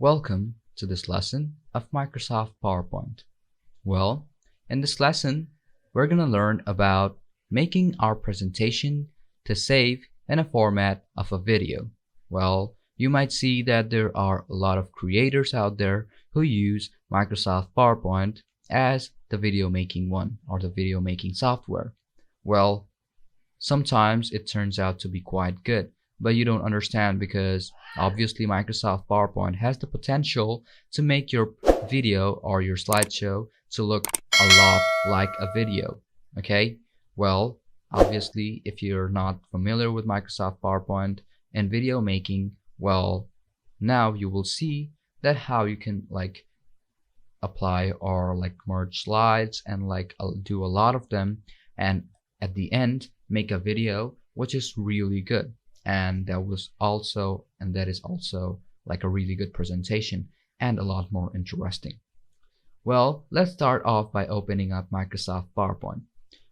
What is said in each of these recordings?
Welcome to this lesson of Microsoft PowerPoint. Well, in this lesson, we're going to learn about making our presentation to save in a format of a video. Well, you might see that there are a lot of creators out there who use Microsoft PowerPoint as the video making one or the video making software. Well, sometimes it turns out to be quite good, but you don't understand because obviously Microsoft PowerPoint has the potential to make your video or your slideshow to look a lot like a video. Okay, well, obviously if you're not familiar with Microsoft PowerPoint and video making, well, now you will see that how you can apply or merge slides and do a lot of them, and at the end make a video which is really good. And that is also like a really good presentation and a lot more interesting. Well, let's start off by opening up Microsoft PowerPoint.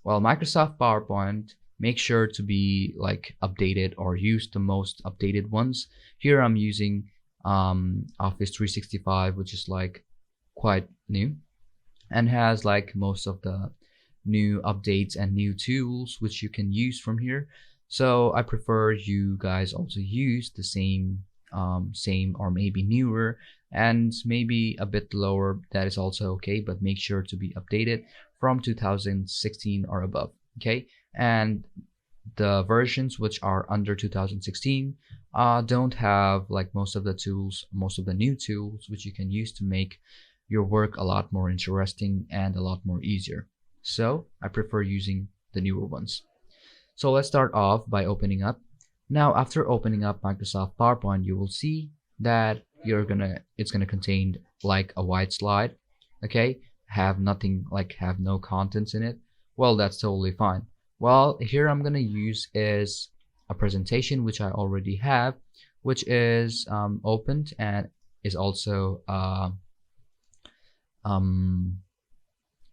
Well, Microsoft PowerPoint, make sure to be updated or use the most updated ones. Here I'm using Office 365, which is quite new and has most of the new updates and new tools which you can use from here. So I prefer you guys also use the same or maybe newer and maybe a bit lower. That is also okay, but make sure to be updated from 2016 or above. Okay, and the versions which are under 2016 don't have most of the tools, most of the new tools which you can use to make your work a lot more interesting and a lot more easier. So I prefer using the newer ones. So let's start off by opening up. Now, after opening up Microsoft PowerPoint, you will see that it's gonna contain a white slide. Okay, have nothing, have no contents in it. Well, that's totally fine. Well, here I'm gonna use is a presentation which I already have, which is opened and is also a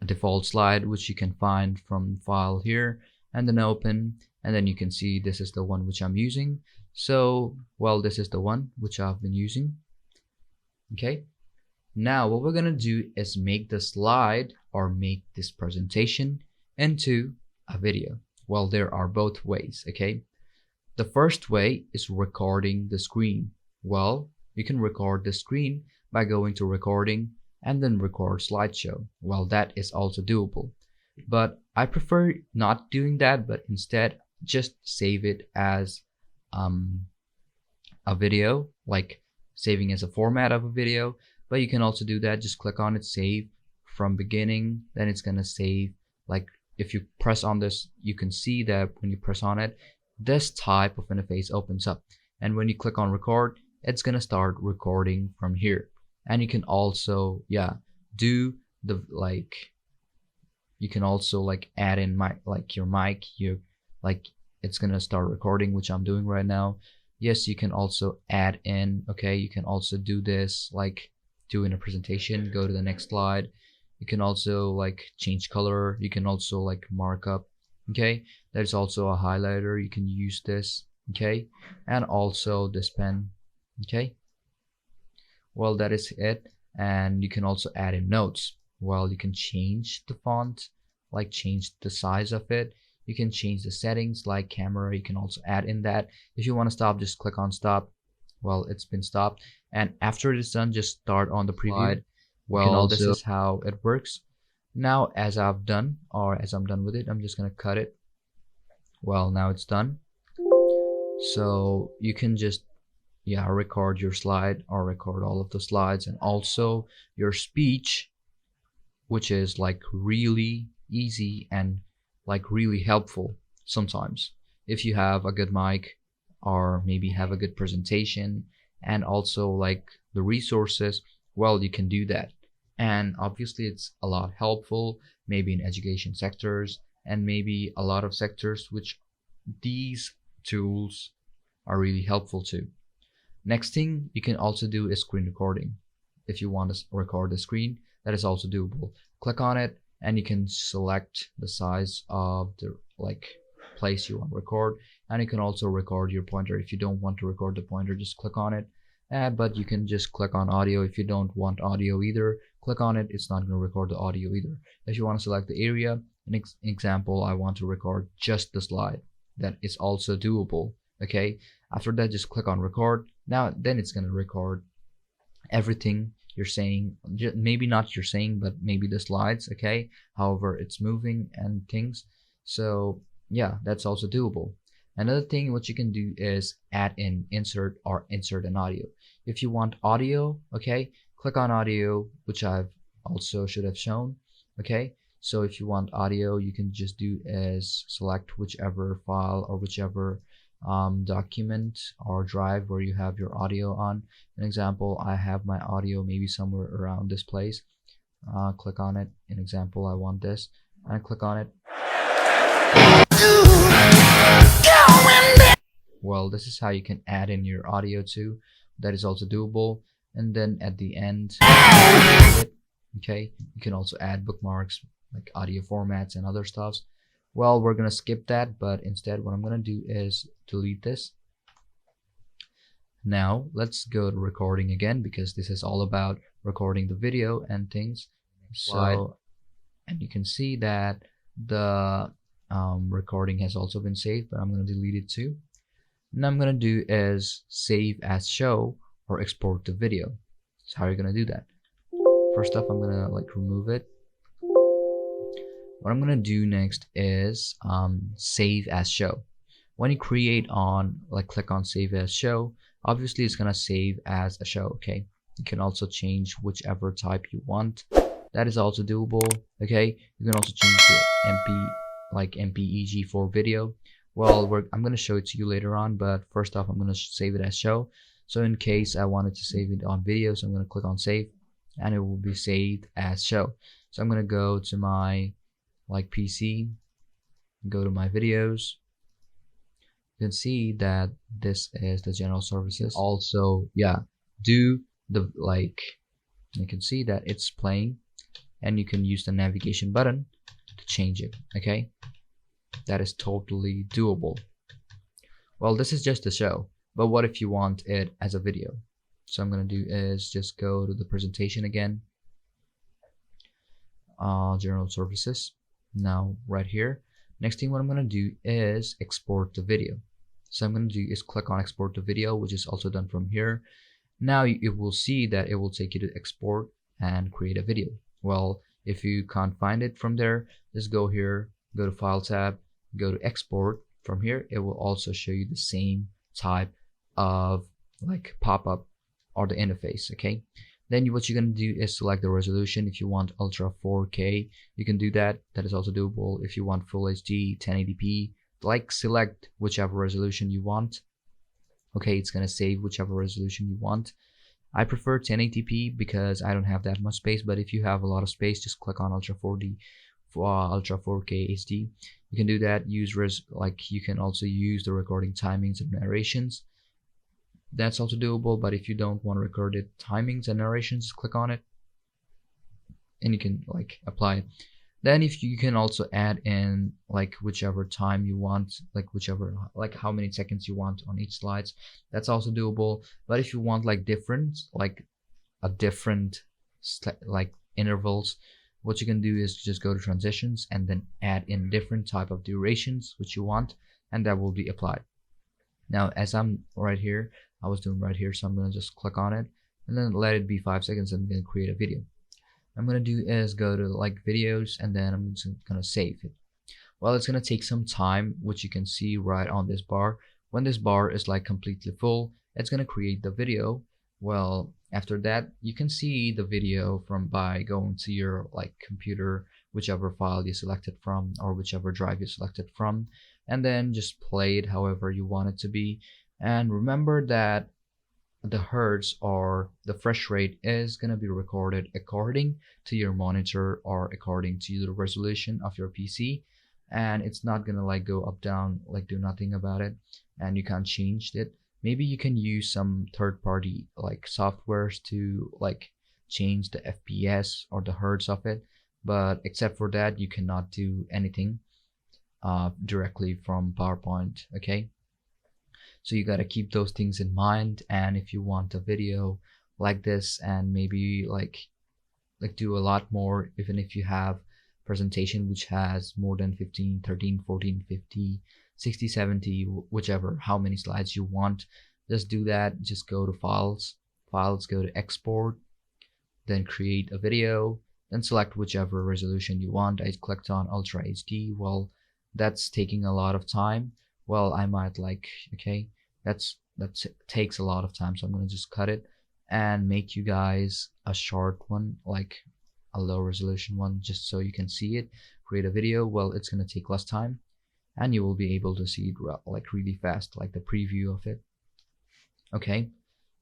default slide which you can find from file here, and then open, and then you can see this is the one which I'm using. So, well, this is the one which I've been using. Okay, now what we're gonna do is make the slide or make this presentation into a video. Well, there are both ways. Okay, the first way is recording the screen. Well, you can record the screen by going to recording and then record slideshow. Well, that is also doable, but I prefer not doing that, but instead just save it as a video, saving as a format of a video. But you can also do that, just click on it, save from beginning, then it's gonna save. If you press on this, you can see that when you press on it, this type of interface opens up, and when you click on record, it's gonna start recording from here. And you can also do the you can also add in your mic here, it's gonna start recording, which I'm doing right now. Yes, you can also add in, okay, you can also do this doing a presentation. Go to the next slide. You can also change color, you can also mark up. Okay, there's also a highlighter, you can use this. Okay, and also this pen. Okay, well, that is it. And you can also add in notes. Well, you can change the font, change the size of it. You can change the settings camera. You can also add in that. If you want to stop, just click on stop. Well, it's been stopped. And after it is done, just start on the preview. Well, this is how it works. Now, as I'm done with it, I'm just gonna cut it. Well, now it's done. So you can just record your slide or record all of the slides and also your speech, which is really easy and really helpful sometimes if you have a good mic or maybe have a good presentation and also the resources. Well, you can do that, and obviously it's a lot helpful maybe in education sectors and maybe a lot of sectors which these tools are really helpful to. Next thing you can also do is screen recording. If you want to record the screen, that is also doable. Click on it and you can select the size of the place you want to record, and you can also record your pointer. If you don't want to record the pointer, just click on it add, but you can just click on audio. If you don't want audio either, click on it. It's not going to record the audio either. If you want to select the area, an example, I want to record just the slide. That is also doable. Okay, after that, just click on record. Now then it's going to record everything you're saying, maybe not you're saying, but maybe the slides, okay, however it's moving and things. So yeah, that's also doable. Another thing what you can do is add in insert or insert an audio. If you want audio, okay, click on audio, which I've also should have shown. Okay, so if you want audio, you can just do is select whichever file or whichever document or drive where you have your audio on. An example, I have my audio maybe somewhere around this place. Click on it. An example, I want this, and click on it. Well, this is how you can add in your audio too. That is also doable. And then at the end, okay, you can also add bookmarks like audio formats and other stuffs. Well, we're gonna skip that, but instead what I'm gonna do is delete this. Now let's go to recording again, because this is all about recording the video and things. So, and you can see that the recording has also been saved, but I'm gonna delete it too. And I'm gonna do is save as show or export the video. So how are you gonna do that? First off, I'm gonna like remove it. What I'm gonna do next is save as show. When you create on, like click on save as show, obviously it's gonna save as a show. Okay, you can also change whichever type you want. That is also doable. Okay, you can also change the MP, like MPEG for video. Well, I'm gonna show it to you later on, but first off, I'm gonna save it as show. So in case I wanted to save it on video, so I'm gonna click on save, and it will be saved as show. So I'm gonna go to my like PC, go to my videos. You can see that this is the general services. Also, yeah, do the like, you can see that it's playing, and you can use the navigation button to change it. Okay, that is totally doable. Well, this is just a show, but what if you want it as a video? So I'm gonna do is just go to the presentation again, general services. Now right here, next thing what I'm gonna do is export the video. So I'm gonna do is click on export the video, which is also done from here. Now you will see that it will take you to export and create a video. Well, if you can't find it from there, just go here, go to file tab, go to export. From here it will also show you the same type of like pop-up or the interface. Okay, then what you're gonna do is select the resolution. If you want ultra 4K, you can do that. That is also doable. If you want full HD 1080p, like select whichever resolution you want. Okay, it's gonna save whichever resolution you want. I prefer 1080p because I don't have that much space, but if you have a lot of space, just click on ultra 4D ultra 4K HD. You can do that. Use like you can also use the recording timings and narrations. That's also doable, but if you don't want to record it timings and narrations, click on it and you can like apply it. Then if you can also add in like whichever time you want, like whichever, like how many seconds you want on each slides. That's also doable. But if you want like different, like a different like intervals, what you can do is just go to transitions and then add in different type of durations which you want, and that will be applied. Now as I'm right here, I was doing right here, so I'm gonna just click on it and then let it be 5 seconds and then create a video. I'm gonna do is go to like videos and then I'm just gonna save it. Well, it's gonna take some time, which you can see right on this bar. When this bar is like completely full, it's gonna create the video. Well, after that you can see the video from by going to your like computer, whichever file you selected from or whichever drive you selected from, and then just play it however you want it to be. And remember that the hertz or the fresh rate is going to be recorded according to your monitor or according to the resolution of your PC, and it's not going to like go up down, like do nothing about it, and you can't change it. Maybe you can use some third-party like softwares to like change the FPS or the hertz of it, but except for that you cannot do anything directly from PowerPoint. Okay, So you got to keep those things in mind. And if you want a video like this, and maybe like do a lot more, even if you have presentation which has more than 15, 13, 14, 50, 60, 70, whichever, how many slides you want, just do that. Just go to files, go to export, then create a video, then select whichever resolution you want. I clicked on Ultra HD. Well, that's taking a lot of time. Well, I might like, okay, that takes a lot of time, so I'm gonna just cut it and make you guys a short one, like a low resolution one, just so you can see it. Create a video. Well, it's gonna take less time, and you will be able to see it like really fast, like the preview of it. Okay,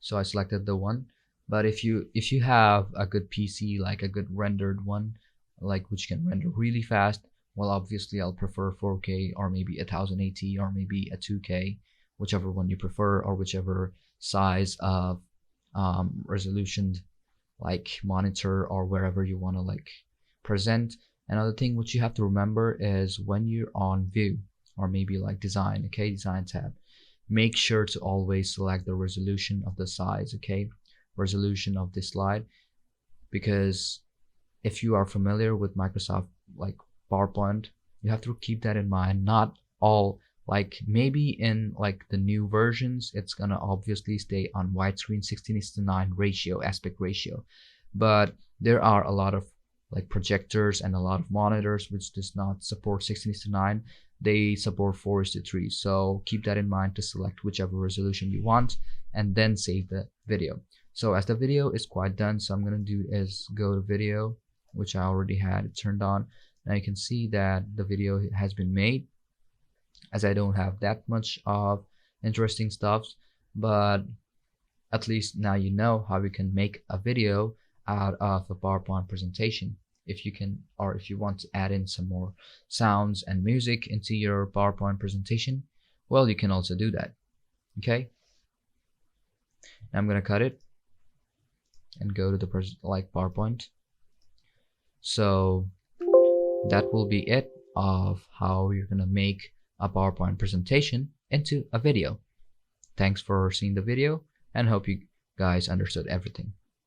so I selected the one. But if you have a good PC, like a good rendered one, like which can render really fast, well, obviously I'll prefer 4K or maybe 1080 or maybe a 2K, whichever one you prefer, or whichever size of resolution like monitor or wherever you want to like present. Another thing which you have to remember is when you're on view or maybe like design, okay, design tab, make sure to always select the resolution of the size, okay, resolution of this slide. Because if you are familiar with Microsoft like PowerPoint, you have to keep that in mind. Not all, like maybe in like the new versions it's gonna obviously stay on widescreen 16:9 ratio, aspect ratio, but there are a lot of like projectors and a lot of monitors which does not support 16:9. They support 4:3, so keep that in mind to select whichever resolution you want and then save the video. So as the video is quite done, so I'm gonna do is go to video, which I already had it turned on. Now you can see that the video has been made, as I don't have that much of interesting stuff, but at least now you know how you can make a video out of a PowerPoint presentation. If you can, or if you want to add in some more sounds and music into your PowerPoint presentation, well, you can also do that. Okay, now I'm gonna cut it and go to the PowerPoint. So that will be it of how you're gonna make a PowerPoint presentation into a video. Thanks for seeing the video and hope you guys understood everything.